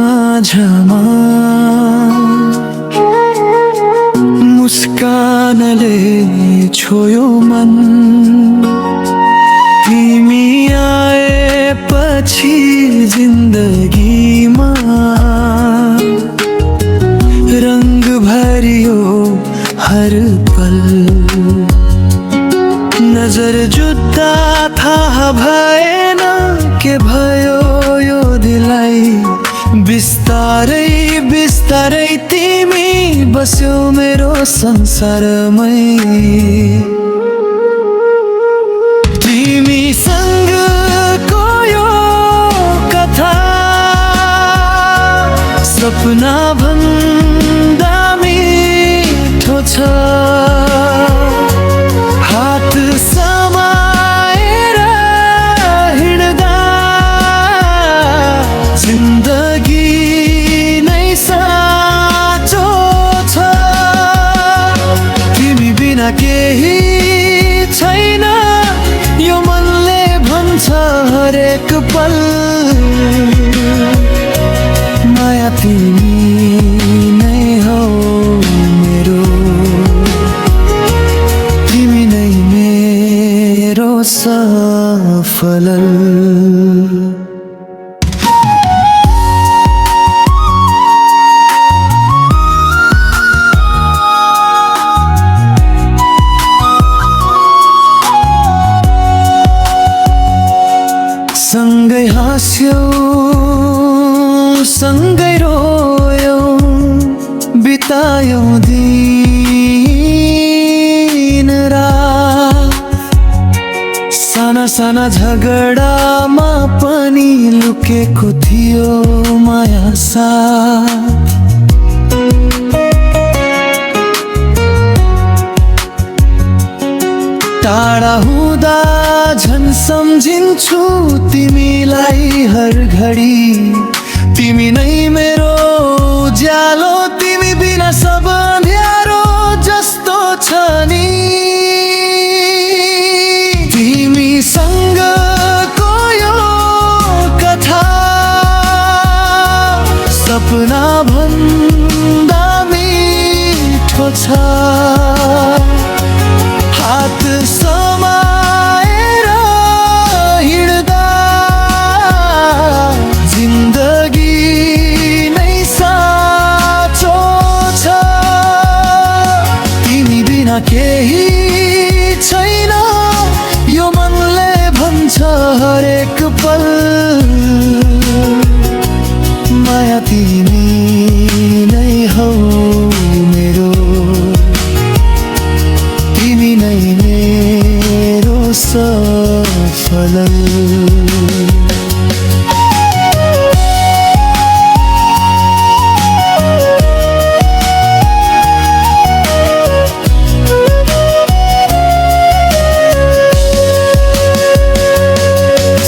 माझमा मुस्कानले छोयो मन। तिमी आएपछि जिन्दगीमा रंग भरियो हर पल। नजर जुत्ता थाहा भएन के भयो यो दिलाई। बिस्तारै बिस्तारै तिमी बस्यौ मेरो संसारमै। तिमीसँगको यो कथा सपना भन्दा मिठो छ। हात समाएर हिँड्दा जिन्दगी नै साँचो छ। तिमी बिना केही छैन यो मनले भन्छ हरेक पल। माया तिमी नै हौ मेरो, तिमी नै मेरो सफल। सँगै हाँस्यौ सँगै रोयौं बितायौं दिन रात। साना साना झगडामा पनि लुकेको थियो माया साथ। टाढा हुँदा झन् सम्झिन्छु तिमीलाई हर घडी। तिमी नै मेरो उज्यालो, तिमी बिना सब अँध्यारो जस्तो छ नि। तिमीसँगको यो कथा सपना भन्दा मिठो छ। हात समाएर हिँड्दा जिन्दगी नै साँचो छ। तिमी बिना केही छैन यो मनले भन्छ हरेक पल। माया तिमी नै हौ मेरो, तिमी नै मेरो सफल।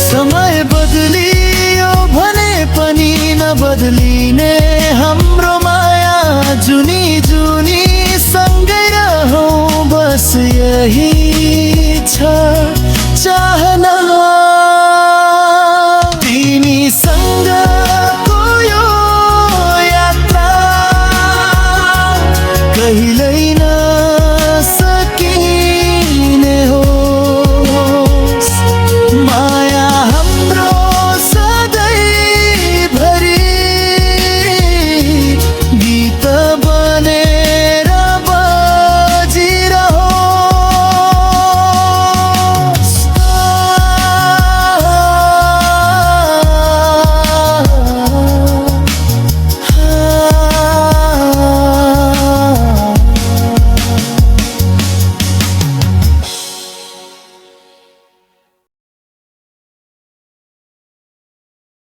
समय बदलियो भने पनि नबदलिने हाम्रो माया जुनी जुनी सँगै रहौं बस यही छ चाहना।